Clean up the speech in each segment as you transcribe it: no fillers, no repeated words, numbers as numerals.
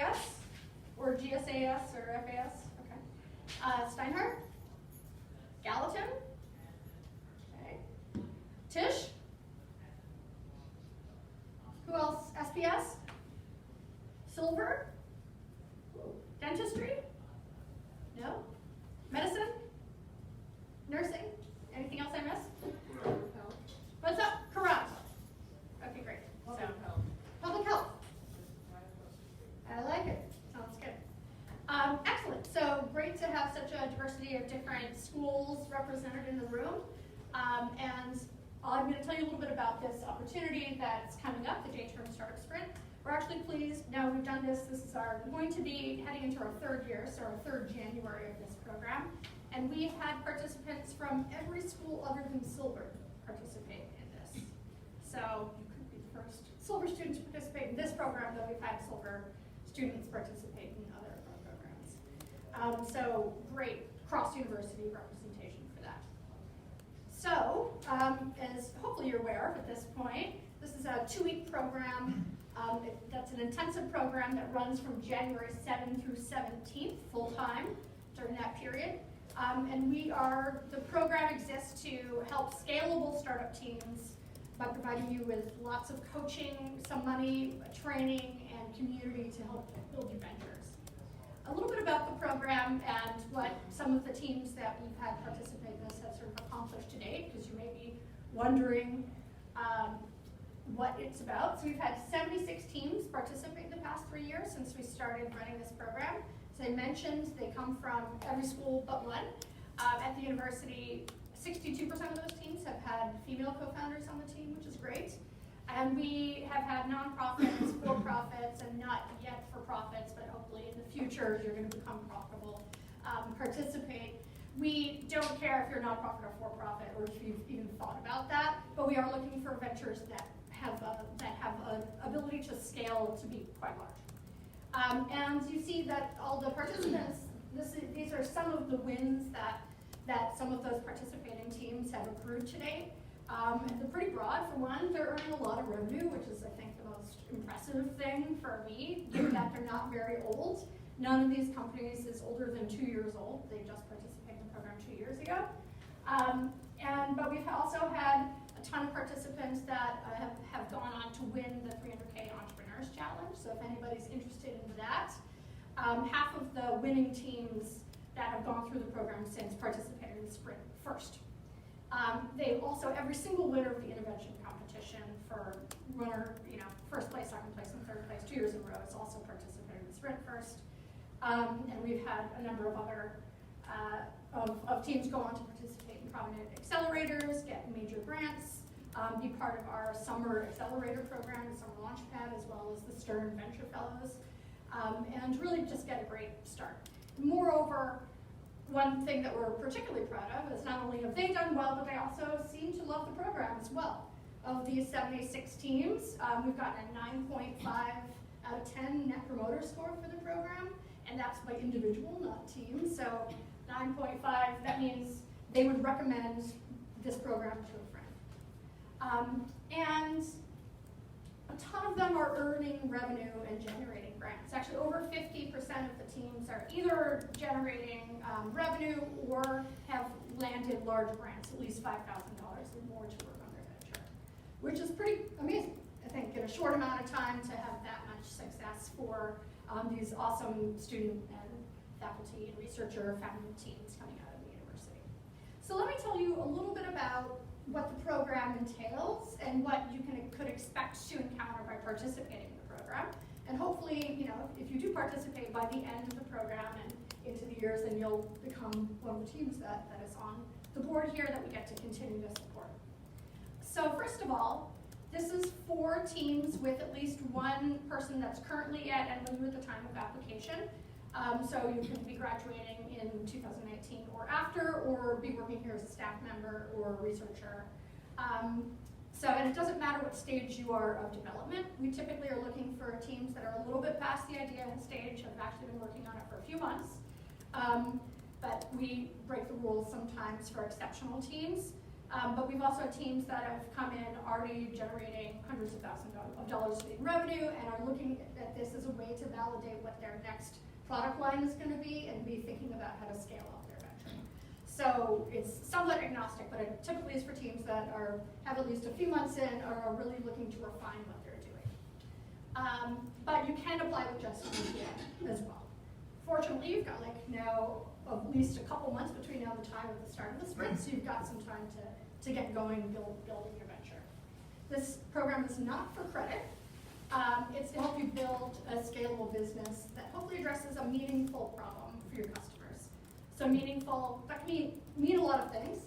GSAS, or GSAS, or FAS, okay. Steinhardt, Gallatin, okay. Tisch, who else? SPS, Silver, Dentistry, no? Medicine, Nursing, anything else I missed? What's up? Correct. Okay, great. Public health. I like it. Sounds good. Excellent. So great to have such a diversity of different schools represented in the room. And I'm going to tell you a little bit about this opportunity that's coming up, the J-Term Startup Sprint. We're actually pleased. Now we've done this. This is going to be heading into our third year, so our third January of this program. And we've had participants from every school other than Silver participate in this. So you could be the first Silver student to participate in this program, though we've had Silver students participate in other programs. So great cross-university representation for that. So, as hopefully you're aware of at this point, this is a 2-week program. That's an intensive program that runs from January 7th through 17th, full-time, during that period. And the program exists to help scalable startup teams by providing you with lots of coaching, some money, training, and community to help build your ventures. A little bit about the program and what some of the teams that we've had participate in this have sort of accomplished to date, because you may be wondering what it's about. So we've had 76 teams participate the past 3 years since we started running this program. As I mentioned, they come from every school but one. At the university, 62% of those teams have had female co-founders on the team, which is great. And we have had nonprofits, for-profits, and not yet for-profits, but hopefully in the future you're going to become profitable, participate. We don't care if you're nonprofit or for-profit, or if you've even thought about that, but we are looking for ventures that have an ability to scale to be quite large. And you see that all the participants, these are some of the wins that some of those participating teams have accrued to date. And they're pretty broad. For one, they're earning a lot of revenue, which is, I think, the most impressive thing for me, given that they're not very old. None of these companies is older than 2 years old. They just participated in the program 2 years ago. But we've also had a ton of participants that have gone on to win the 300K Entrepreneurs Challenge. So if anybody's interested in that, half of the winning teams that have gone through the program since participated in the sprint first. They also, every single winner of the intervention competition for winner, first place, second place, and third place 2 years in a row has also participated in the sprint first. And we've had a number of other of teams go on to participate in prominent accelerators, get major grants, be part of our summer accelerator program, the summer launchpad, as well as the Stern Venture Fellows, and really just get a great start. Moreover, one thing that we're particularly proud of is not only have they done well, but they also seem to love the program as well. Of these 76 teams, we've gotten a 9.5 out of 10 Net Promoter Score for the program, and that's by individual, not team. So 9.5, that means they would recommend this program to a friend. And a ton of them are earning revenue and generating grants. Actually, over 50% of the teams are either generating revenue or have landed large grants, at least $5,000 or more to work on their venture, which is pretty amazing, I think, in a short amount of time to have that much success for these awesome student and faculty and researcher founding teams coming out of the university. So let me tell you a little bit about what the program entails and what you could expect to encounter by participating in the program. And hopefully, if you do participate by the end of the program and into the years, then you'll become one of the teams that is on the board here that we get to continue to support. So first of all, this is 4 teams with at least one person that's currently at NYU at the time of application. So you can be graduating in 2019 or after, or be working here as a staff member or a researcher. And it doesn't matter what stage you are of development. We typically are looking for teams that are a little bit past the idea stage, have actually been working on it for a few months. But we break the rules sometimes for exceptional teams. But we've also teams that have come in already generating hundreds of thousands of dollars in revenue and are looking at this as a way to validate what their next product line is going to be and be thinking about how to scale up their venture. So it's somewhat agnostic, but it typically is for teams that have at least a few months in or are really looking to refine what they're doing. But you can apply with just VPN as well. Fortunately, you've got now at least a couple months between now and the time of the start of the sprint, so you've got some time to get going and building your venture. This program is not for credit. It's to help you build a scalable business that hopefully addresses a meaningful problem for your customers. So meaningful, that can mean a lot of things.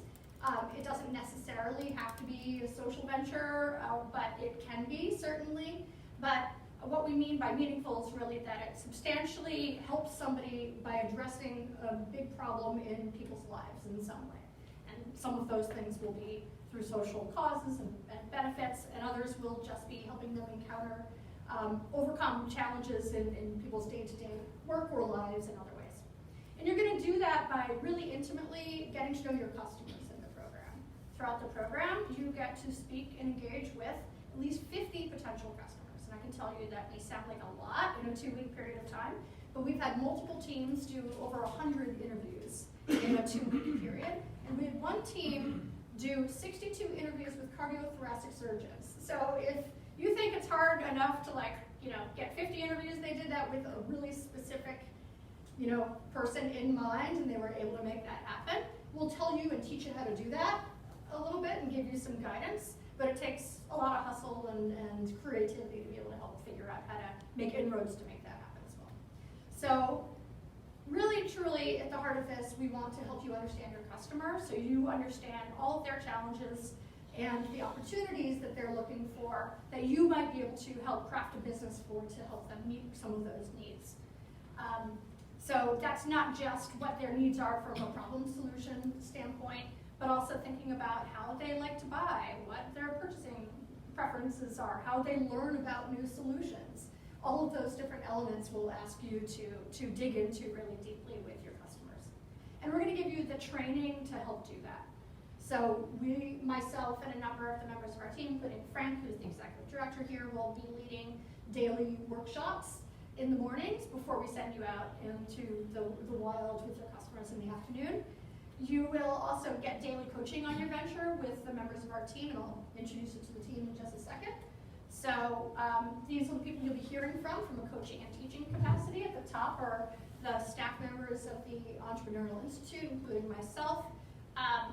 It doesn't necessarily have to be a social venture, but it can be, certainly. But what we mean by meaningful is really that it substantially helps somebody by addressing a big problem in people's lives in some way. And some of those things will be through social causes and benefits, and others will just be helping them overcome challenges in people's day-to-day work or lives in other ways. And you're going to do that by really intimately getting to know your customers in the program. Throughout the program, you get to speak and engage with at least 50 potential customers. And I can tell you that may sound like a lot in a 2-week period of time, but we've had multiple teams do over 100 interviews in a 2-week period. And we had one team do 62 interviews with cardiothoracic surgeons. So if you think it's hard enough to get 50 interviews, they did that with a really specific person in mind, and they were able to make that happen. We'll tell you and teach you how to do that a little bit and give you some guidance, but it takes a lot of hustle and creativity to be able to help figure out how to make inroads to make that happen as well. So really, truly, at the heart of this, we want to help you understand your customer so you understand all of their challenges and the opportunities that they're looking for that you might be able to help craft a business for to help them meet some of those needs. So that's not just what their needs are from a problem solution standpoint, but also thinking about how they like to buy, what their purchasing preferences are, how they learn about new solutions. All of those different elements will ask you to dig into really deeply with your customers. And we're going to give you the training to help do that. So myself and a number of the members of our team, including Frank, who's the executive director here, will be leading daily workshops in the mornings before we send you out into the wild with your customers in the afternoon. You will also get daily coaching on your venture with the members of our team, and I'll introduce you to the team in just a second. So these are the people you'll be hearing from a coaching and teaching capacity. At the top are the staff members of the Entrepreneurial Institute, including myself.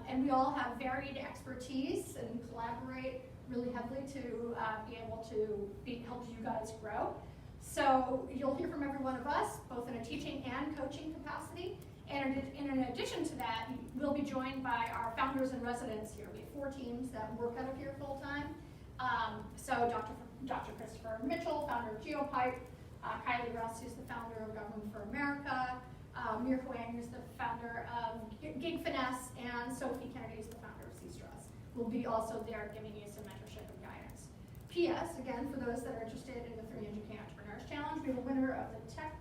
And we all have varied expertise and collaborate really heavily to be able to help you guys grow. So you'll hear from every one of us, both in a teaching and coaching capacity. And in addition to that, we'll be joined by our founders and residents here. We have 4 teams that work out of here full time. So Dr. Christopher Mitchell, founder of GeoPipe, Kylie Russ, who's the founder of Government for America, Mir Huang, who's the founder of Gig Finesse, and Sophie Kennedy, who's the founder of C-Straws. Will be also there giving you some mentorship and guidance. P.S., again, for those that are interested in the 300K Entrepreneurs Challenge, we have a winner of the tech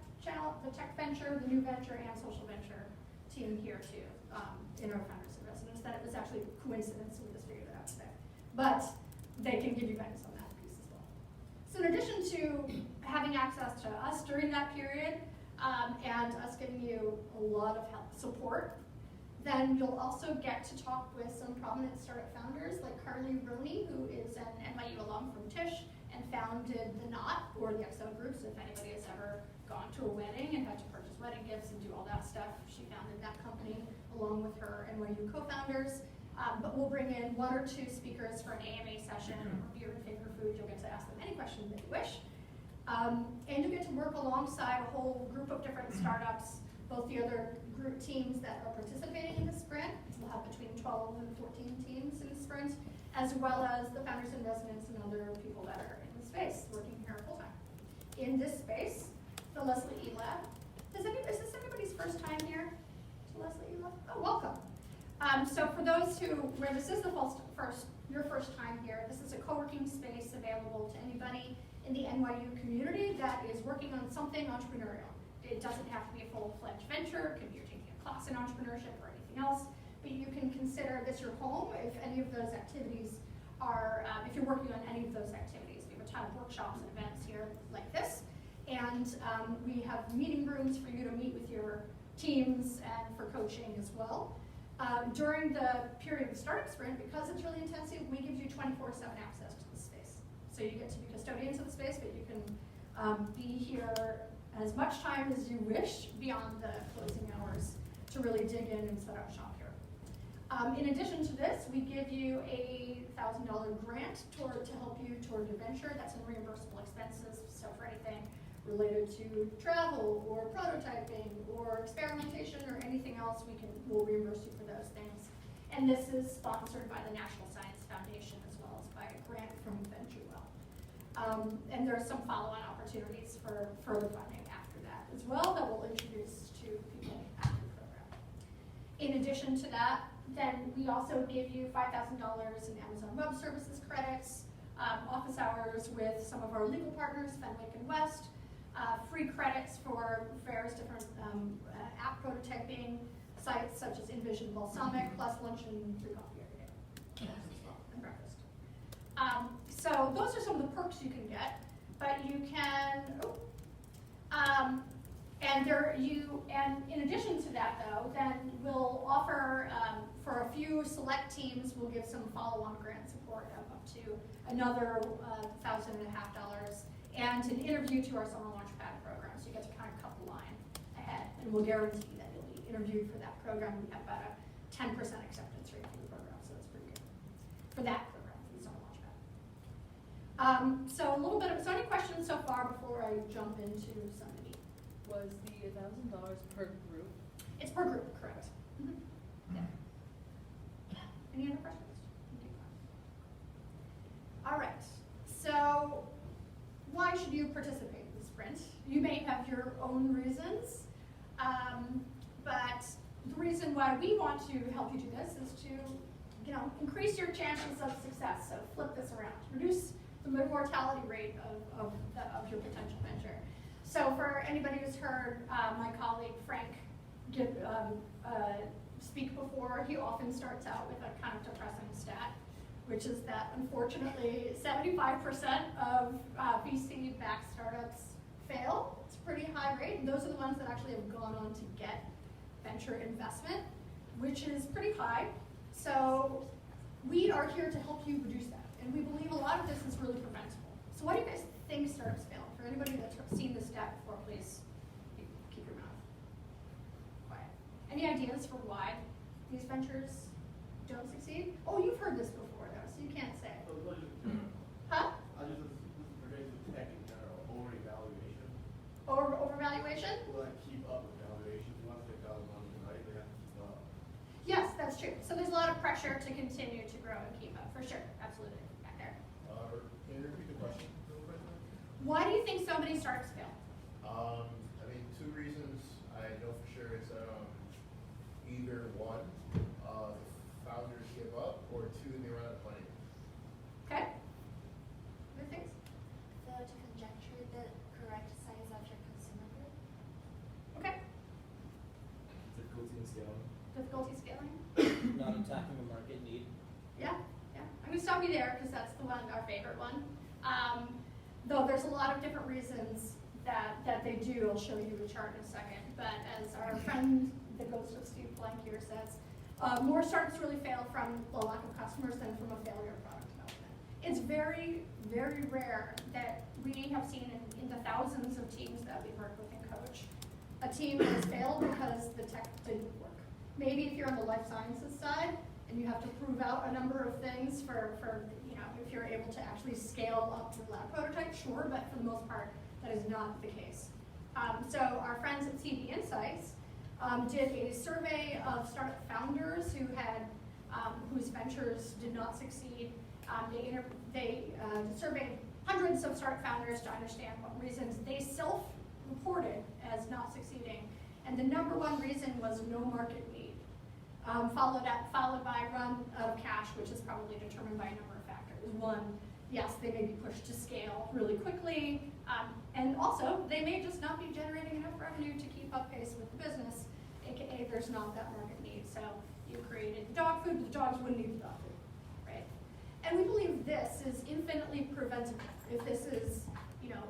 venture, the new venture, and social venture team here too, in our founders and residents. That it was actually a coincidence, we just figured it out today. But they can give you guidance on that piece as well. So in addition to having access to us during that period, and us giving you a lot of help, support, then you'll also get to talk with some prominent startup founders like Carly Roney, who is an NYU alum from Tisch and founded The Knot, or the XO Group. So if anybody has ever gone to a wedding and had to purchase wedding gifts and do all that stuff, she founded that company along with her NYU co-founders. But we'll bring in 1 or 2 speakers for an AMA session, review your favorite food. You'll get to ask them any questions that you wish. And you get to work alongside a whole group of different startups, both the other group teams that are participating in the sprint. We'll have between 12 and 14 teams in the sprint, as well as the founders and residents and other people that are in the space working here full time. In this space, the Leslie E. Lab. Is this anybody's first time here to Leslie E. Lab? Oh, welcome. So for those where this is your first time here, this is a co-working space available to anybody in the NYU community that is working on something entrepreneurial. It doesn't have to be a full-fledged venture. It could be you're taking a class in entrepreneurship or anything else, but you can consider this your home if any of those activities are, if you're working on any of those activities. We have a ton of workshops and events here like this. And we have meeting rooms for you to meet with your teams and for coaching as well. During the period of the startup sprint, because it's really intensive, we give you 24/7 access to the space. So you get to be custodians of the space, but you can be here as much time as you wish beyond the closing hours to really dig in and set up shop here. In addition to this, we give you a $1,000 grant to help you toward your venture. That's in reimbursable expenses, so for anything related to travel or prototyping or experimentation or anything else, we'll reimburse you for those things. And this is sponsored by the National Science Foundation as well as by a grant from VentureWell. And there are some follow-on opportunities for further funding after that as well that we'll introduce to people after the program. In addition to that, then we also give you $5,000 in Amazon Web Services credits, office hours with some of our legal partners, Fenwick and West, free credits for various different app prototyping sites such as Envision Balsamic, plus lunch and free coffee every day as well, and breakfast. So those are some of the perks you can get, but you can, and in addition to that though, then we'll offer, for a few select teams, we'll give some follow-on grant support of up to another $1,500 and an interview to our summer launchpad program. So you get to kind of cut the line ahead, and we'll guarantee that you'll be interviewed for that program. We have about a 10% acceptance rate for the program, so that's pretty good for that program, for the summer launchpad. So a little bit of, so any questions so far before I jump into some of the meat? Was the $1,000 per group? It's per group, correct. Mm-hmm. Yeah. Any other questions? All right, so why should you participate in the sprint? You may have your own reasons, but the reason why we want to help you do this is to, increase your chances of success. So flip this around, reduce the mortality rate of your potential venture. So for anybody who's heard my colleague Frank speak before, he often starts out with a kind of depressing stat, which is that unfortunately 75% of VC-backed startups fail. It's a pretty high rate, and those are the ones that actually have gone on to get venture investment, which is pretty high. So we are here to help you reduce that, and we believe a lot of this is really preventable. So what do you guys think startups fail? For anybody that's seen this stat before, please keep your mouth quiet. Any ideas for why these ventures don't succeed? Oh, you've heard this before though, so you can't say. Huh? This pertains to tech in general, over-evaluation. Overvaluation? Will that keep up with valuations? Once they've got the money tonight, they have to keep up. Yes, that's true. So there's a lot of pressure to continue to grow and keep up, for sure. Absolutely. Back there. Can you repeat the question? Why do you think so many startups fail? Two reasons. I know for sure it's either one, the founders give up, or two, they run out of money. Okay. Other things? Fail to conjecture the correct size of your consumer group. Okay. Difficulty in scaling. Difficulty scaling? Not attacking the market need. Yeah. I'm going to stop you there because that's the one, our favorite one. Though there's a lot of different reasons that they do. I'll show you the chart in a second. But as our friend, the ghost of Steve Blank here says, more startups really fail from a lack of customers than from a failure of product development. It's very, very rare that we have seen in the thousands of teams that we work with and coach, a team that has failed because the tech didn't work. Maybe if you're on the life sciences side and you have to prove out a number of things for if you're able to actually scale up to lab prototype, sure, but for the most part, that is not the case. So our friends at CB Insights did a survey of startup founders whose ventures did not succeed. They surveyed hundreds of startup founders to understand what reasons they self-reported as not succeeding. And the number one reason was no market need, followed by run out of cash, which is probably determined by a number of factors. One, yes, they may be pushed to scale really quickly, and also they may just not be generating enough revenue to keep up pace with the business, aka there's not that market need. So you created the dog food, but the dogs wouldn't eat the dog food, right? And we believe this is infinitely preventable if this is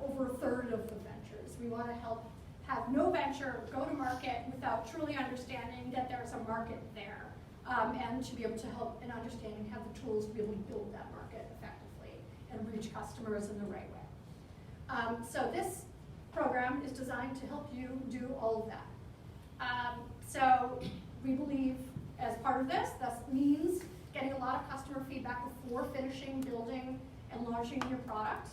over a third of the ventures. We want to help have no venture go to market without truly understanding that there's a market there, and to be able to help and understand and have the tools to be able to build that market effectively and reach customers in the right way. So this program is designed to help you do all of that. So we believe as part of this means getting a lot of customer feedback before finishing, building, and launching your product.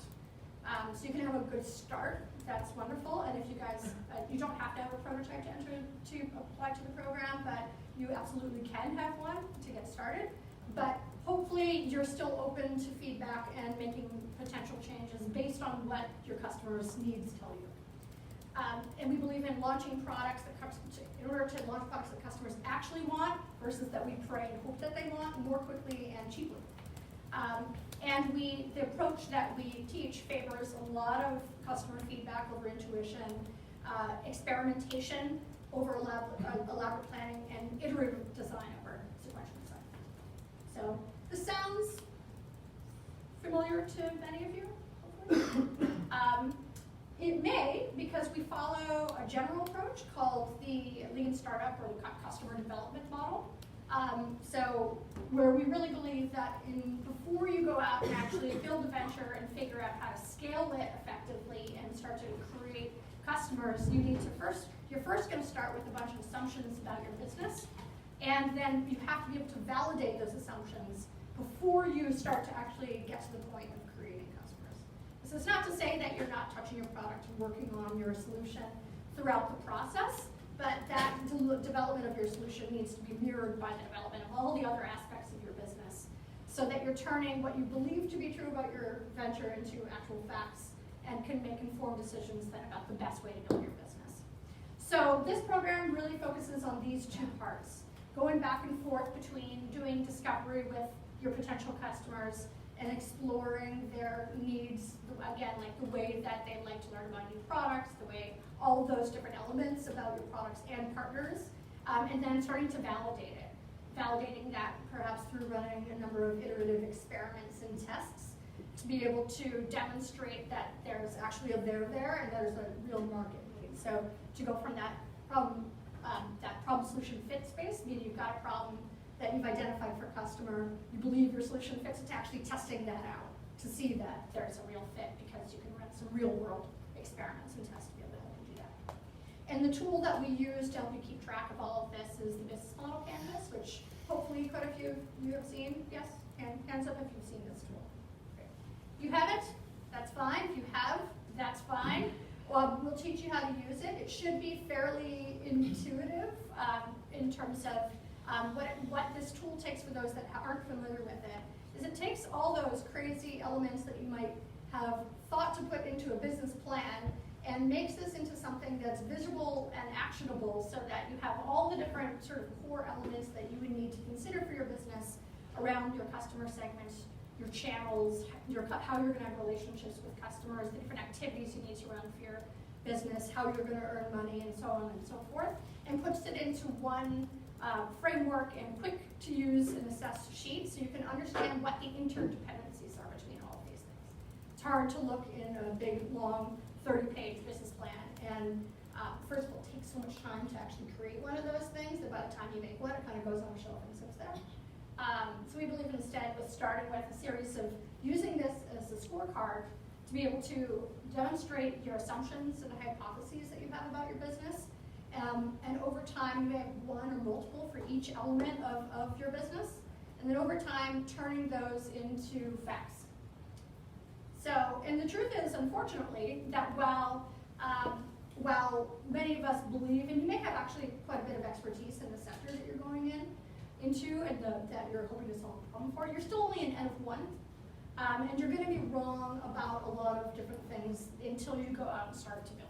So you can have a good start. That's wonderful. And if you guys, you don't have to have a prototype to apply to the program, but you absolutely can have one to get started. But hopefully you're still open to feedback and making potential changes based on what your customers' needs tell you. And we believe in launching products in order to launch products that customers actually want versus that we pray and hope that they want more quickly and cheaply. And the approach that we teach favors a lot of customer feedback over intuition, experimentation over elaborate planning, and iterative design over sequential design. So this sounds familiar to many of you, hopefully. It may, because we follow a general approach called the lean startup or the customer development model. So where we really believe that before you go out and actually build a venture and figure out how to scale it effectively and start to create customers, you're first going to start with a bunch of assumptions about your business, and then you have to be able to validate those assumptions before you start to actually get to the point of creating customers. This is not to say that you're not touching your product and working on your solution throughout the process, but that development of your solution needs to be mirrored by the development of all the other aspects of your business, so that you're turning what you believe to be true about your venture into actual facts and can make informed decisions then about the best way to build your business. So this program really focuses on these two parts, going back and forth between doing discovery with your potential customers and exploring their needs, again, like the way that they like to learn about new products, the way all of those different elements about your products and partners, and then starting to validate it. Validating that perhaps through running a number of iterative experiments and tests to be able to demonstrate that there's actually a there there and there's a real market need. So to go from that problem solution fit space, meaning you've got a problem that you've identified for a customer, you believe your solution fits, to actually testing that out to see that there's a real fit, because you can run some real world experiments and tests to be able to help you do that. And the tool that we use to help you keep track of all of this is the business model canvas, which hopefully quite a few of you have seen. Yes? Hands up if you've seen this tool. Great. If you haven't, that's fine. If you have, that's fine. We'll teach you how to use it. It should be fairly intuitive in terms of what this tool takes for those that aren't familiar with it. Is it takes all those crazy elements that you might have thought to put into a business plan and makes this into something that's visible and actionable, so that you have all the different sort of core elements that you would need to consider for your business around your customer segments, your channels, how you're going to have relationships with customers, the different activities you need to run for your business, how you're going to earn money, and so on and so forth, and puts it into one framework and quick to use and assess sheet, so you can understand what the interdependencies are between all of these things. It's hard to look in a big, long, 30-page business plan, and first of all, it takes so much time to actually create one of those things that by the time you make one, it kind of goes on a shelf and sits there. So we believe instead with starting with a series of using this as a scorecard to be able to demonstrate your assumptions and hypotheses that you have about your business. And over time, you may have one or multiple for each element of your business. And then over time, turning those into facts. So, and the truth is, unfortunately, that while many of us believe, and you may have actually quite a bit of expertise in the sector that you're going into and that you're hoping to solve a problem for, you're still only an N of one. And you're going to be wrong about a lot of different things until you go out and start to build.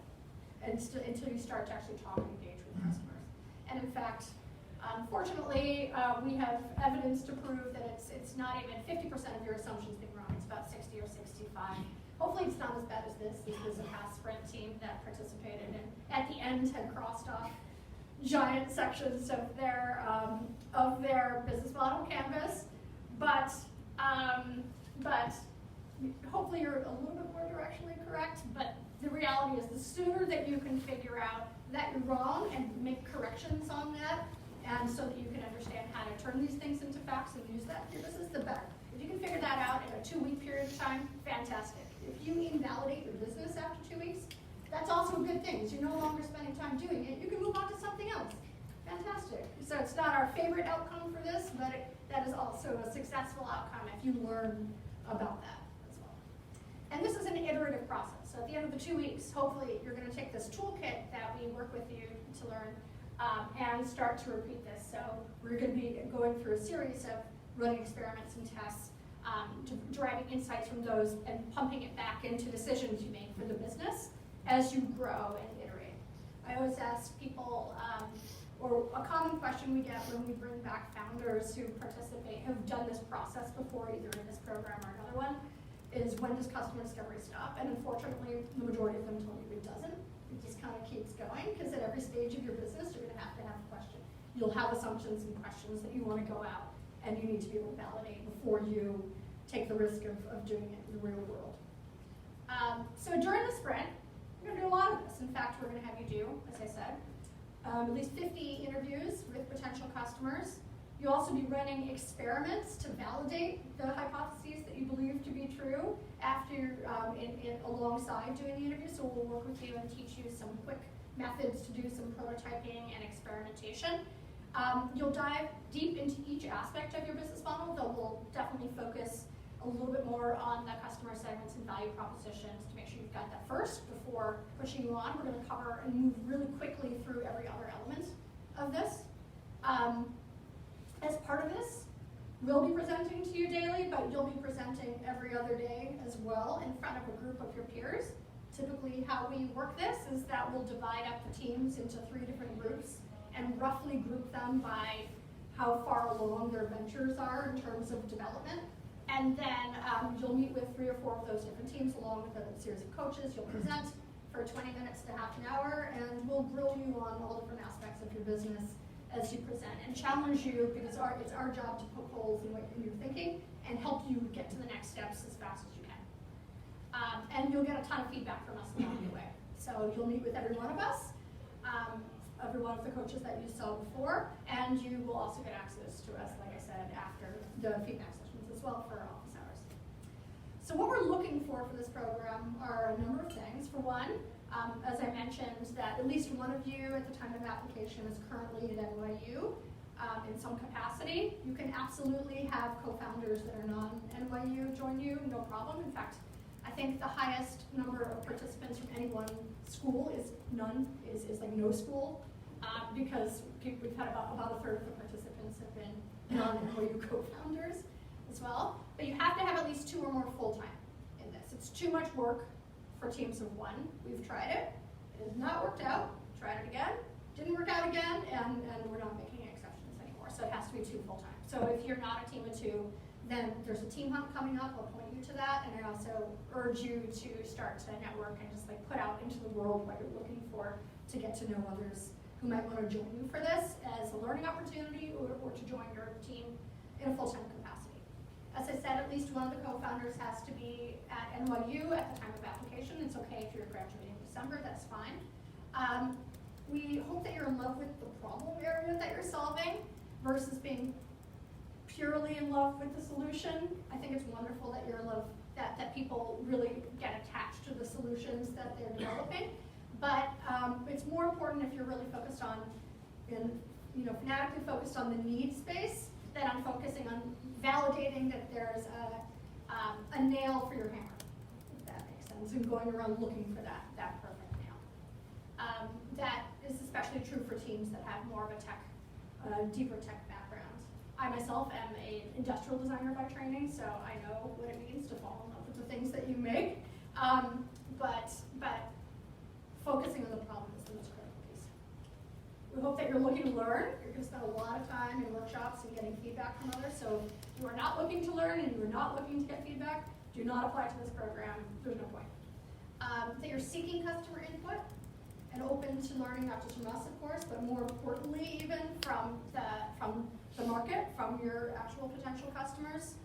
Until you start to actually talk and engage with customers. And in fact, unfortunately, we have evidence to prove that it's not even 50% of your assumptions being wrong. It's about 60 or 65. Hopefully it's not as bad as this. This was a past sprint team that participated and at the end had crossed off giant sections of their business model canvas. But hopefully you're a little bit more directionally correct, but the reality is the sooner that you can figure out that you're wrong and make corrections on that, and so that you can understand how to turn these things into facts and use that in your business, the better. If you can figure that out in a 2-week period of time, fantastic. If you invalidate your business after 2 weeks, that's also a good thing, because you're no longer spending time doing it. You can move on to something else. Fantastic. So it's not our favorite outcome for this, but that is also a successful outcome if you learn about that as well. And this is an iterative process. So at the end of the 2 weeks, hopefully you're going to take this toolkit that we work with you to learn and start to repeat this. So we're going to be going through a series of running experiments and tests, deriving insights from those and pumping it back into decisions you make for the business as you grow and iterate. I always ask people, or a common question we get when we bring back founders who participate, who've done this process before, either in this program or another one, is when does customer discovery stop? And unfortunately, the majority of them tell you it doesn't. It just kind of keeps going, because at every stage of your business, you're going to have a question. You'll have assumptions and questions that you want to go out, and you need to be able to validate before you take the risk of doing it in the real world. So during the sprint, we're going to do a lot of this. In fact, we're going to have you do, as I said, at least 50 interviews with potential customers. You'll also be running experiments to validate the hypotheses that you believe to be true after, alongside doing the interview. So we'll work with you and teach you some quick methods to do some prototyping and experimentation. You'll dive deep into each aspect of your business model, though we'll definitely focus a little bit more on the customer segments and value propositions to make sure you've got that first before pushing you on. We're going to cover and move really quickly through every other element of this. As part of this, we'll be presenting to you daily, but you'll be presenting every other day as well in front of a group of your peers. Typically, how we work this is that we'll divide up the teams into 3 different groups and roughly group them by how far along their ventures are in terms of development. And then you'll meet with 3 or 4 of those different teams along with a series of coaches. You'll present for 20 minutes to half an hour, and we'll grill you on all different aspects of your business as you present and challenge you, because it's our job to poke holes in what you're thinking and help you get to the next steps as fast as you can. And you'll get a ton of feedback from us along the way. So you'll meet with every one of us, every one of the coaches that you saw before, and you will also get access to us, like I said, after the feedback sessions as well for office hours. So what we're looking for this program are a number of things. For one, as I mentioned, that at least one of you at the time of application is currently at NYU in some capacity. You can absolutely have co-founders that are non-NYU join you, no problem. In fact, I think the highest number of participants from any one school is none, is like no school, because we've had about a third of the participants have been non-NYU co-founders as well. But you have to have at least 2 or more full-time in this. It's too much work for teams of 1. We've tried it. It has not worked out. Tried it again. Didn't work out again, and we're not making exceptions anymore. So it has to be 2 full-time. So if you're not a team of 2, then there's a team hunt coming up. I'll point you to that, and I also urge you to start to network and just put out into the world what you're looking for to get to know others who might want to join you for this as a learning opportunity or to join your team in a full-time capacity. As I said, at least one of the co-founders has to be at NYU at the time of application. It's okay if you're graduating in December, that's fine. We hope that you're in love with the problem area that you're solving versus being purely in love with the solution. I think it's wonderful that you're in love, that people really get attached to the solutions that they're developing. But it's more important if you're really focused on, fanatically focused on the need space, than on focusing on validating that there's a nail for your hammer, if that makes sense, and going around looking for that perfect nail. That is especially true for teams that have more of a deeper tech background. I myself am an industrial designer by training, so I know what it means to fall in love with the things that you make. But focusing on the problem is the most critical piece. We hope that you're looking to learn. You're going to spend a lot of time in workshops and getting feedback from others. So if you are not looking to learn and you are not looking to get feedback, do not apply to this program. There's no point. That you're seeking customer input and open to learning, not just from us, of course, but more importantly, even from the market, from your actual potential customers.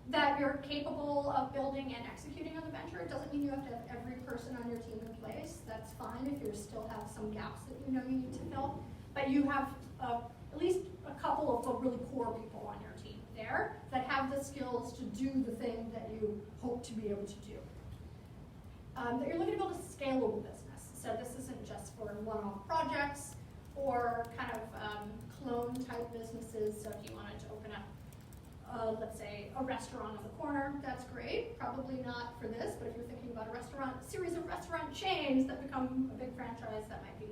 that you're capable of building and executing on the venture. It doesn't mean you have to have every person on your team in place. That's fine if you still have some gaps that you know you need to fill. But you have at least a couple of the really core people on your team there that have the skills to do the thing that you hope to be able to do. That you're looking to build a scalable business. So this isn't just for one-off projects or kind of clone type businesses. So if you wanted to open up let's say a restaurant on the corner, that's great. Probably not for this, but if you're thinking about a series of restaurant chains that become a big franchise, that might be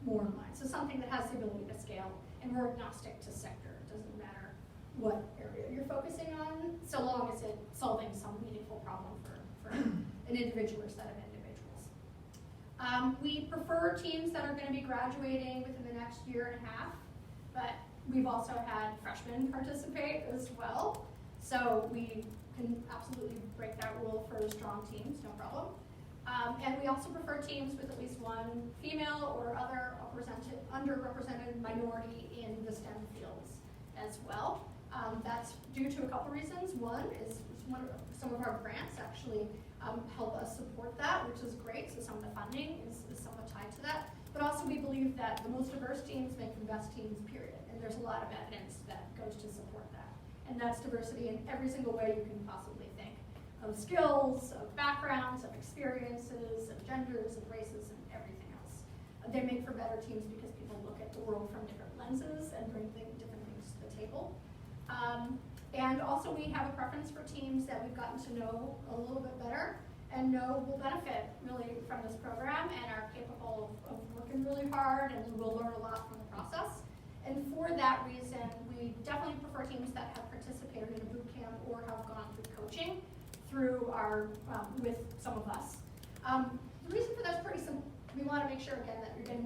more in line. So something that has the ability to scale, and we're agnostic to sector. It doesn't matter what area you're focusing on, so long as it's solving some meaningful problem for an individual or set of individuals. We prefer teams that are going to be graduating within the next year and a half, but we've also had freshmen participate as well, so we can absolutely break that rule for strong teams, no problem. And we also prefer teams with at least one female or other underrepresented minority in the STEM fields as well. That's due to a couple reasons. One is some of our grants actually help us support that, which is great, so some of the funding is somewhat tied to that. But also we believe that the most diverse teams make the best teams, period. And there's a lot of evidence that goes to support that. And that's diversity in every single way you can possibly think. Of skills, of backgrounds, of experiences, of genders, of races, and everything else. They make for better teams because people look at the world from different lenses and bring different things to the table. And also we have a preference for teams that we've gotten to know a little bit better and know will benefit really from this program and are capable of working really hard and will learn a lot from the process. And for that reason, we definitely prefer teams that have participated in a boot camp or have gone through coaching through our, with some of us. The reason for that's pretty simple. We want to make sure, again, that you're getting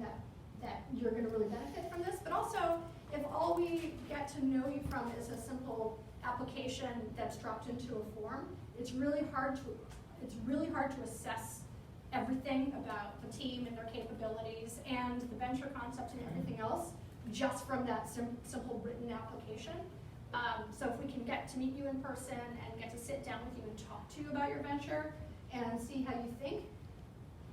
that you're going to really benefit from this, but also if all we get to know you from is a simple application that's dropped into a form, it's really hard to assess everything about the team and their capabilities and the venture concept and everything else just from that simple written application. So if we can get to meet you in person and get to sit down with you and talk to you about your venture and see how you think,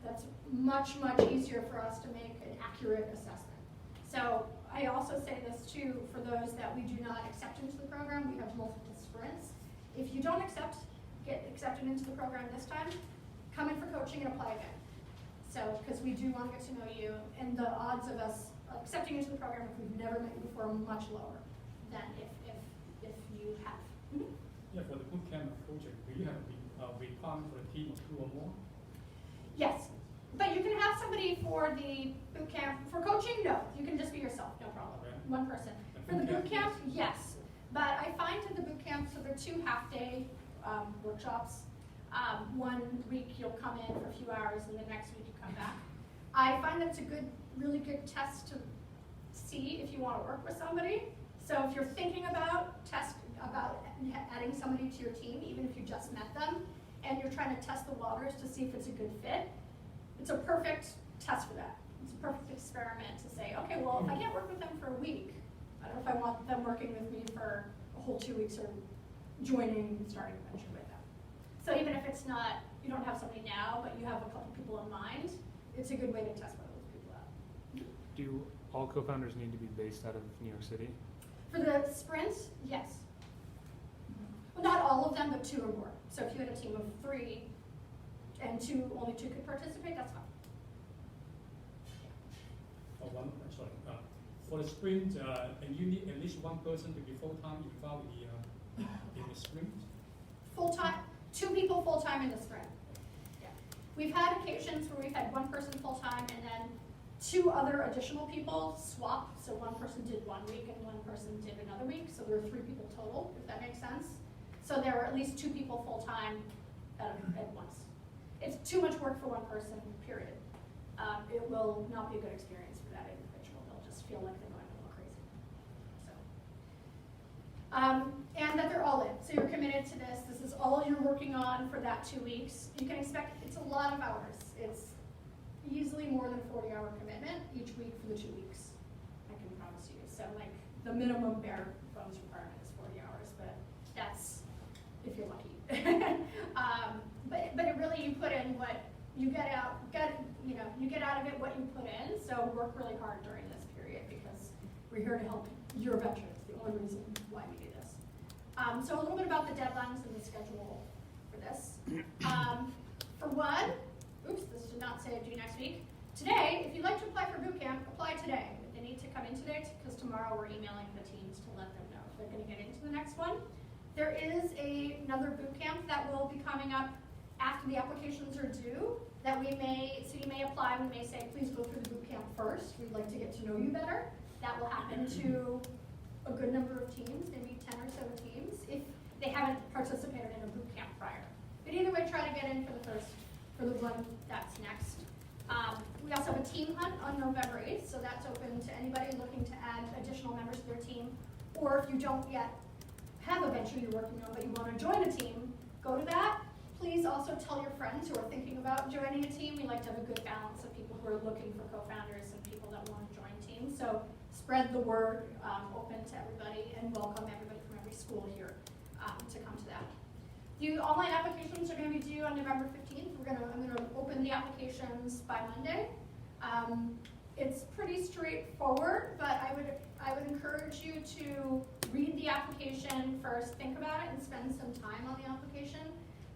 that's much, much easier for us to make an accurate assessment. So I also say this too, for those that we do not accept into the program, we have multiple sprints. If you don't get accepted into the program this time, come in for coaching and apply again. So, because we do want to get to know you, and the odds of us accepting into the program if we've never met you before are much lower than if you have. Mm-hmm. Yeah, for the bootcamp project, do you have a requirement for a team of 2 or more? Yes, but you can have somebody for the boot camp. For coaching, no. You can just be yourself, no problem. Okay. One person. For the boot camp, yes. But I find in the boot camp, so they're 2 half-day workshops. 1 week you'll come in for a few hours, and the next week you come back. I find that it's a really good test to see if you want to work with somebody. So if you're thinking about adding somebody to your team, even if you just met them, and you're trying to test the waters to see if it's a good fit, it's a perfect test for that. It's a perfect experiment to say, okay, well, if I can't work with them for a week, I don't know if I want them working with me for a whole 2 weeks or joining and starting a venture with them. So even if it's not, you don't have somebody now, but you have a couple people in mind, it's a good way to test one of those people out. Do all co-founders need to be based out of New York City? For the sprints, yes. Well, not all of them, but 2 or more. So if you had a team of 3 and only 2 could participate, that's fine. For the sprint, and you need at least 1 person to be full-time involved in the sprint? Full-time, 2 people full-time in the sprint. Yeah. We've had occasions where we've had 1 person full-time and then 2 other additional people swap. So 1 person did 1 week and 1 person did another week. So there were 3 people total, if that makes sense. So there were at least 2 people full-time at once. It's too much work for 1 person, period. It will not be a good experience for that individual. They'll just feel like they're going a little crazy. So, and that they're all in. So you're committed to this. This is all you're working on for that 2 weeks. You can expect it's a lot of hours. It's easily more than a 40-hour commitment each week for the 2 weeks. I can promise you. So like the minimum bare bones requirement is 40 hours, but that's if you're lucky. But it really, you put in what you get out, you get out of it what you put in. So work really hard during this period because we're here to help your venture. It's the only reason why we do this. So a little bit about the deadlines and the schedule for this. For one, oops, this did not say due next week. Today, if you'd like to apply for boot camp, apply today. But they need to come in today because tomorrow we're emailing the teams to let them know if they're going to get into the next one. There is another boot camp that will be coming up after the applications are due that you may apply. We may say, please go through the boot camp first. We'd like to get to know you better. That will happen to a good number of teams, maybe 10 or so teams, if they haven't participated in a boot camp prior. But either way, try to get in for the one that's next. We also have a team hunt on November 8th, so that's open to anybody looking to add additional members to their team. Or if you don't yet have a venture you're working on, but you want to join a team, go to that. Please also tell your friends who are thinking about joining a team. We like to have a good balance of people who are looking for co-founders and people that want to join teams. So spread the word, open to everybody, and welcome everybody from every school here to come to that. The online applications are going to be due on November 15th. I'm going to open the applications by Monday. It's pretty straightforward, but I would encourage you to read the application first, think about it, and spend some time on the application.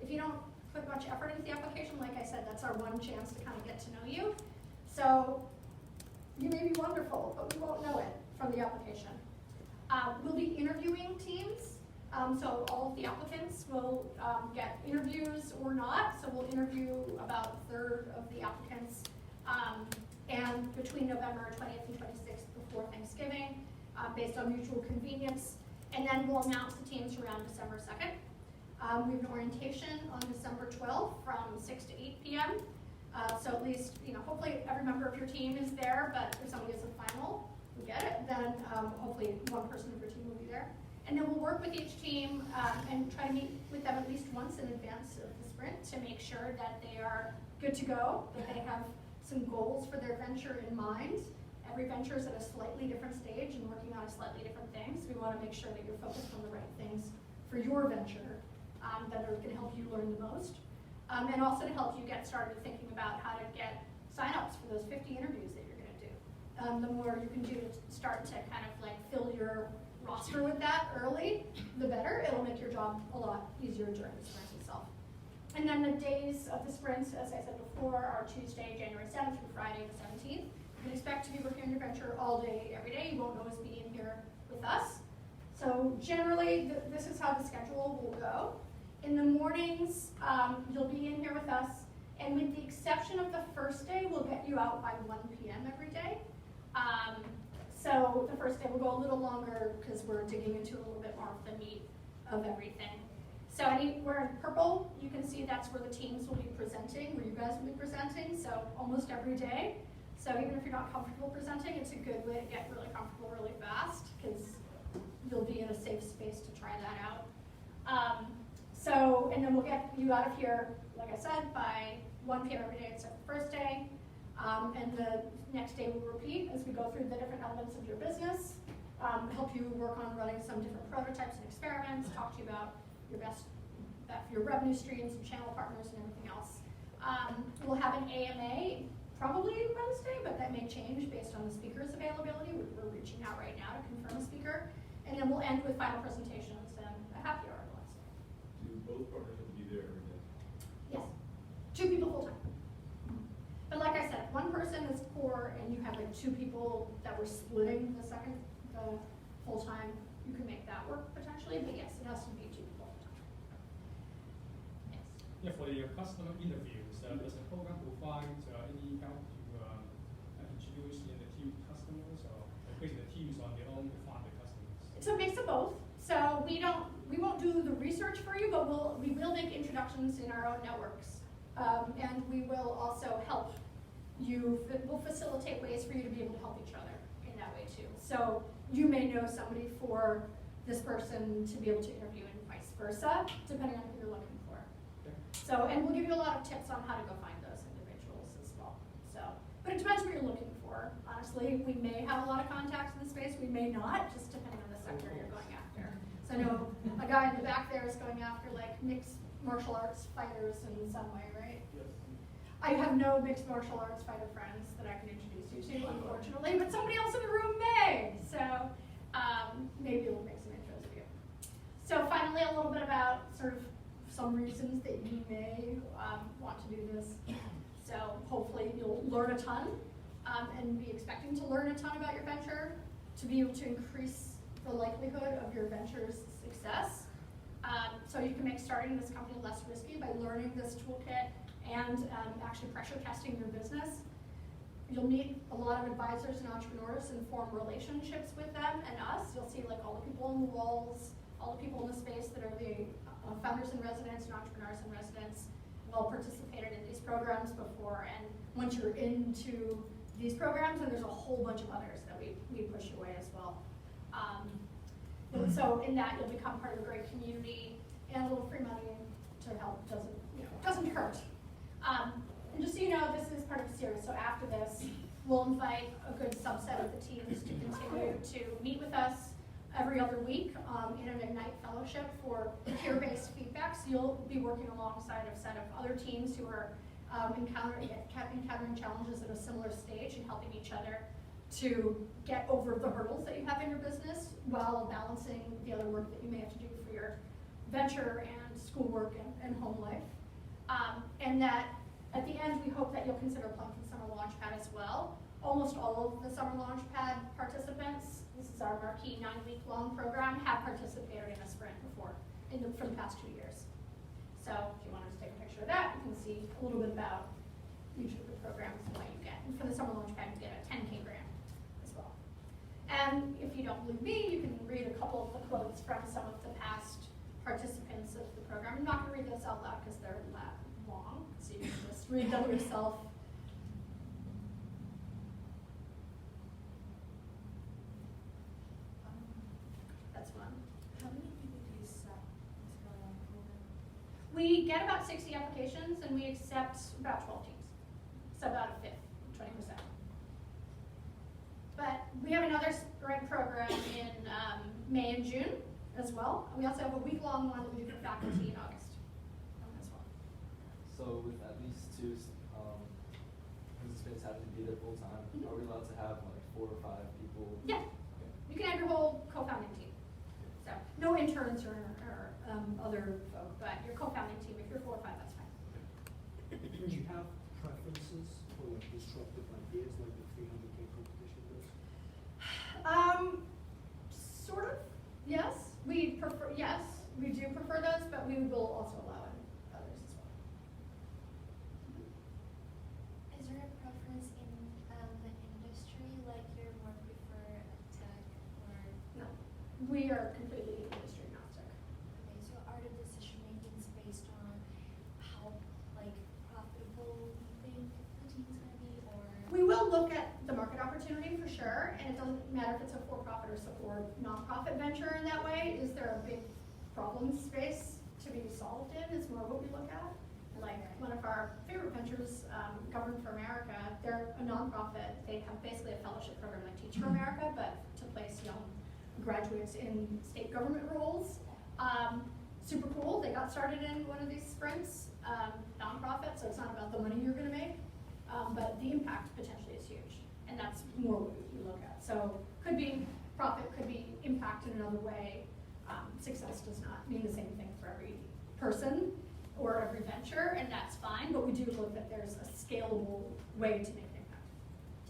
If you don't put much effort into the application, like I said, that's our one chance to kind of get to know you. So you may be wonderful, but we won't know it from the application. We'll be interviewing teams. So all of the applicants will get interviews or not. So we'll interview about a third of the applicants and between November 20th and 26th before Thanksgiving based on mutual convenience. And then we'll announce the teams around December 2nd. We have an orientation on December 12th from 6 to 8 p.m. So at least, hopefully every member of your team is there, but if somebody gets a final, we get it, then hopefully one person of your team will be there. And then we'll work with each team and try to meet with them at least once in advance of the sprint to make sure that they are good to go, that they have some goals for their venture in mind. Every venture is at a slightly different stage and working on a slightly different thing, so we want to make sure that you're focused on the right things for your venture that are going to help you learn the most. And also to help you get started thinking about how to get signups for those 50 interviews that you're going to do. The more you can do to start to kind of like fill your roster with that early, the better. It'll make your job a lot easier during the sprint itself. And then the days of the sprints, as I said before, are Tuesday, January 7th through Friday the 17th. You can expect to be working on your venture all day, every day. You won't always be in here with us. So generally, this is how the schedule will go. In the mornings, you'll be in here with us, and with the exception of the first day, we'll get you out by 1 p.m. every day. So the first day will go a little longer because we're digging into a little bit more of the meat of everything. So anywhere in purple, you can see that's where the teams will be presenting, where you guys will be presenting, so almost every day. So even if you're not comfortable presenting, it's a good way to get really comfortable really fast because you'll be in a safe space to try that out. And then we'll get you out of here, like I said, by 1 p.m. every day except the first day. And the next day we'll repeat as we go through the different elements of your business, help you work on running some different prototypes and experiments, talk to you about your revenue streams and channel partners and everything else. We'll have an AMA probably Wednesday, but that may change based on the speaker's availability. We're reaching out right now to confirm a speaker. And then we'll end with final presentations and a happy hour on Wednesday. Do both partners have to be there every day? Yes, 2 people full time. But like I said, if one person is core and you have like 2 people that were splitting the full time, you can make that work potentially. But yes, it has to be 2 people full time. Yes. Yeah, for the customer interviews, does the program provide any help to introduce in the team customers, or basically the teams on their own to find the customers? It's a mix of both. So we won't do the research for you, but we will make introductions in our own networks, and we will also help you. We'll facilitate ways for you to be able to help each other in that way too. So you may know somebody for this person to be able to interview, and vice versa, depending on who you're looking for. Okay. So, and we'll give you a lot of tips on how to go find those individuals as well. So, but it depends what you're looking for. Honestly, we may have a lot of contacts in the space, we may not, just depending on the sector you're going after. So I know a guy in the back there is going after like mixed martial arts fighters in some way, right? Yes. I have no mixed martial arts fighter friends that I can introduce you to, unfortunately, but somebody else in the room may. So maybe we'll make some intros for you. So finally, a little bit about sort of some reasons that you may want to do this. So hopefully you'll learn a ton and be expecting to learn a ton about your venture to be able to increase the likelihood of your venture's success. So you can make starting this company less risky by learning this toolkit and actually pressure testing your business. You'll meet a lot of advisors and entrepreneurs and form relationships with them and us. You'll see like all the people on the walls, all the people in the space that are the founders in residence and entrepreneurs in residence, have all participated in these programs before. And once you're into these programs, and there's a whole bunch of others that we push your way as well. So in that, you'll become part of a great community, and a little free money to help doesn't hurt. And just so you know, this is part of a series. So after this, we'll invite a good subset of the teams to continue to meet with us every other week in an Ignite Fellowship for peer-based feedback. So you'll be working alongside a set of other teams who are encountering challenges at a similar stage and helping each other to get over the hurdles that you have in your business while balancing the other work that you may have to do for your venture and schoolwork and home life. And that at the end, we hope that you'll consider applying for the Summer Launchpad as well. Almost all of the Summer Launchpad participants, this is our marquee 9-week-long program, have participated in a sprint before for the past 2 years. So if you wanted to take a picture of that, you can see a little bit about each of the programs and what you get. And for the Summer Launchpad, you get a 10K grant as well. And if you don't believe me, you can read a couple of the quotes from some of the past participants of the program. I'm not going to read those out loud because they're long, so you can just read them yourself. That's one. How many people do you accept to go on the program? We get about 60 applications and we accept about 12 teams. So about a fifth, 20%. But we have another sprint program in May and June as well. And we also have a week-long one that we do for faculty in August as well. So with at least two participants having to be there full time, are we allowed to have like 4 or 5 people? Yeah, Okay. you can have your whole co-founding team. So no interns or other folk, but your co-founding team, if you're 4 or 5, that's fine. Do you have preferences for like disruptive ideas like the 300K competition does? Sort of, yes. We do prefer those, but we will also allow others as well. Is there a preference in the industry, like you more prefer tech or? No, we are completely industry agnostic. Okay, so are the decision makings based on how like profitable you think the team is gonna be, or? We will look at the market opportunity for sure, and it doesn't matter if it's a for-profit or nonprofit venture in that way. Is there a big problem space to be solved in is more what we look at. Like one of our favorite ventures, Govern for America, they're a nonprofit. They have basically a fellowship program like Teach for America, but to place young graduates in state government roles. Super cool. They got started in one of these sprints, nonprofit, so it's not about the money you're going to make, but the impact potentially is huge, and that's more what we look at. So could be profit, could be impact in another way. Success does not mean the same thing for every person or every venture, and that's fine, but we do look that there's a scalable way to make an impact.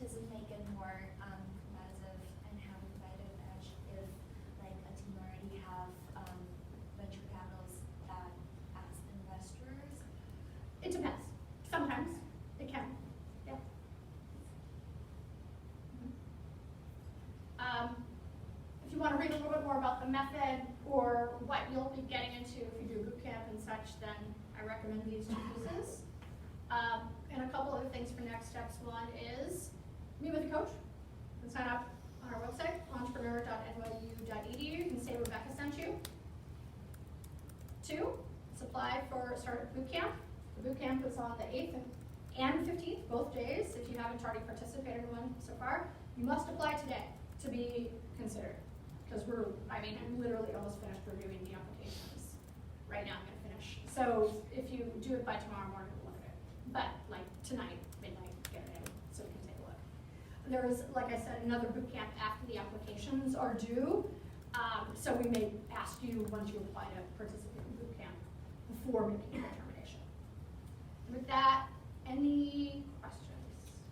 Does it make it more competitive and have a competitive edge if like a team already have venture capitalists that as investors? It depends. Sometimes it can. Yeah. If you want to read a little bit more about the method or what you'll be getting into if you do boot camp and such, then I recommend these 2 pieces. And a couple other things for next steps. One is meet with a coach and sign up on our website, entrepreneur.nyu.edu. You can say Rebecca sent you. 2, apply for Startup Boot Camp. The boot camp is on the 8th and 15th, both days. If you haven't already participated in one so far, you must apply today to be considered. because I'm literally almost finished reviewing the applications. Right now I'm gonna finish. So if you do it by tomorrow morning, we'll look at it. But like tonight, midnight, get it in so we can take a look. There's, like I said, another boot camp after the applications are due. So we may ask you once you apply to participate in boot camp before making a determination. With that, any questions?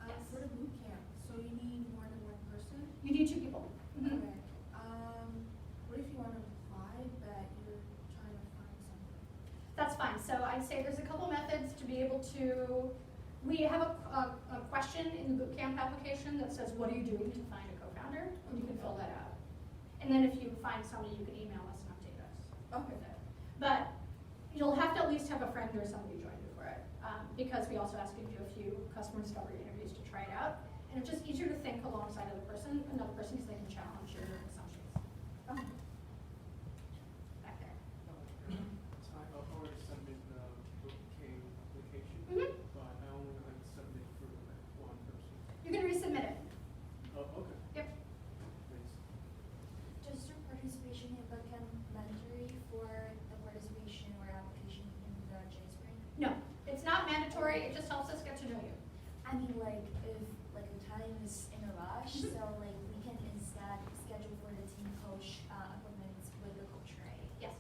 Yes. For the boot camp, so you need more than one person? You need 2 people. Mhm. Okay. What if you want to apply, but you're trying to find something? That's fine. So I'd say there's a couple methods to be able to, we have a question in the boot camp application that says, what are you doing to find a co-founder? And you can fill that out. And then if you find somebody, you can email us and update us. Okay. with it. But you'll have to at least have a friend or somebody join you for it. Because we also ask you to do a few customer discovery interviews to try it out. And it's just easier to think alongside of another person because they can challenge your assumptions. Okay. Back there. I've already submitted the book camp application, Mhm. but I only like submit for like one person. You can resubmit it. Oh, okay. Yep. Thanks. Just your participation in bootcamp mandatory for the participation or application in the JSpring? No, it's not mandatory. It just helps us get to know you. I mean, like, if, like, the time is in a rush, Mhm. so, like, we can instead schedule for the team coach, appointments with the coach, right? Yes.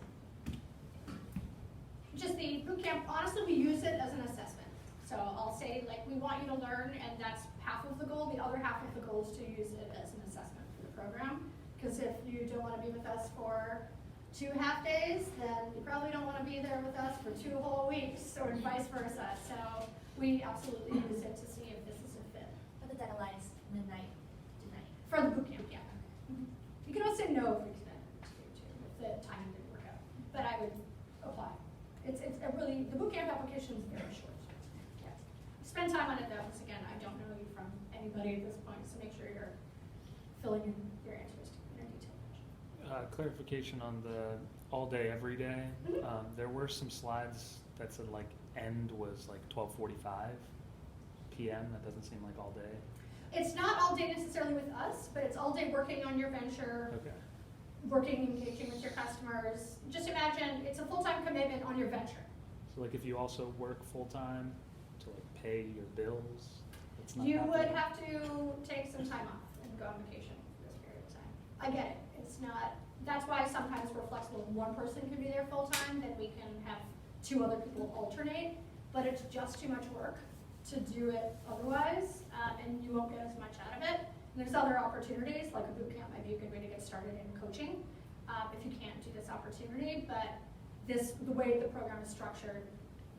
Just the boot camp, honestly, we use it as an assessment. So I'll say, like, we want you to learn, and that's half of the goal. The other half of the goal is to use it as an assessment for the program. Because if you don't want to be with us for 2 half days, then you probably don't want to be there with us for 2 whole weeks, or vice versa. So we absolutely use it to see if this is a fit. But the deadline is midnight tonight. For the boot camp, yeah. You can also say no if it's meant to do too, if the timing didn't work out. But I would apply. It's a really, the boot camp application is very short. Yeah. Spend time on it though, because again, I don't know you from anybody at this point, so make sure you're filling in your answers in a detailed fashion. Clarification on the all day, every day. Mhm. There were some slides that said like end was like 12:45 p.m. That doesn't seem like all day. It's not all day necessarily with us, but it's all day working on your venture, Okay. working, engaging with your customers. Just imagine it's a full-time commitment on your venture. So like if you also work full time to like pay your bills, it's not You that would bad. have to take some time off and go on vacation for this period of time. I get it. It's not, that's why sometimes we're flexible. One person can be there full-time, then we can have 2 other people alternate, but it's just too much work to do it otherwise, and you won't get as much out of it. And there's other opportunities, like a boot camp might be a good way to get started in coaching, if you can't do this opportunity, but the way the program is structured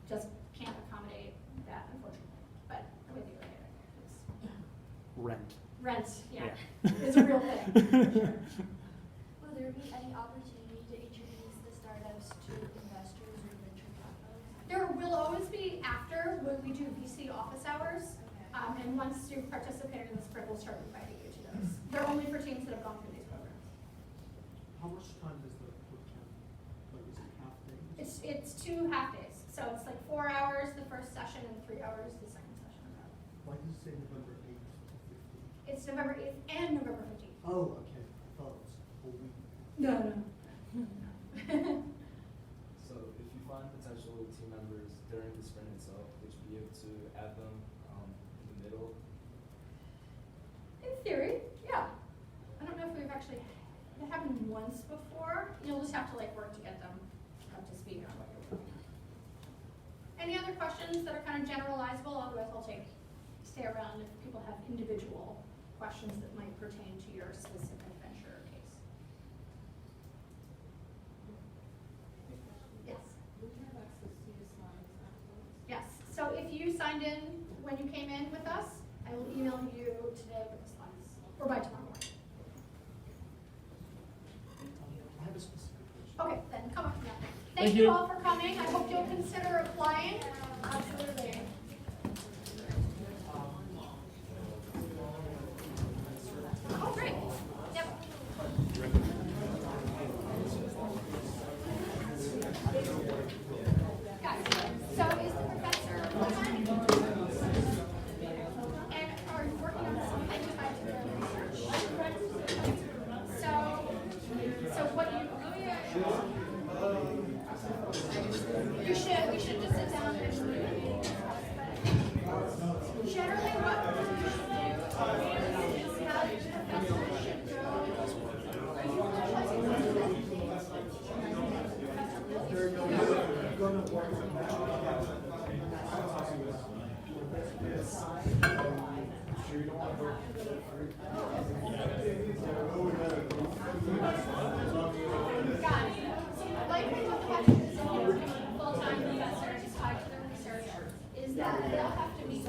just can't accommodate that, unfortunately. But I'm with you right there. It's Rent. rent, yeah, Yeah. is a real thing, for sure. Will there be any opportunity to introduce the startups to investors or venture capitalists? There will always be after when we do VC office hours, Okay. and once you've participated in the sprint, we'll start inviting you to those. They're only for teams that have gone through these programs. How much time does the boot camp, like, is it half day? It's 2 half days, so it's like 4 hours the first session and 3 hours the second session. Why does it say November 8th to 15th? It's November 8th and November 15th. Oh, okay, I thought it was a whole week. No. So if you find potential team members during the sprint itself, would you be able to add them in the middle? In theory, yeah. I don't know if we've actually, it happened once before. You'll just have to like work to get them up to speed on what you're doing. Any other questions that are kind of generalizable? Otherwise, I'll stay around if people have individual questions that might pertain to your specific venture or case. Yes. We can have access to your slides afterwards. Yes. So if you signed in when you came in with us, I will email you today with the slides, or by tomorrow morning. I have a specific question. Okay, then come up now. Thank Thank you you. all for coming. I hope you'll consider applying. Absolutely. Oh, great. Yep. Guys, so is the professor full-time? And are you working on something tied to the research? So Got it. So like I told the questions, if you're a full-time professor just tied to their research, is that they'll have to meet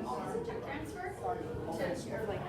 all the subject transfer to, or like,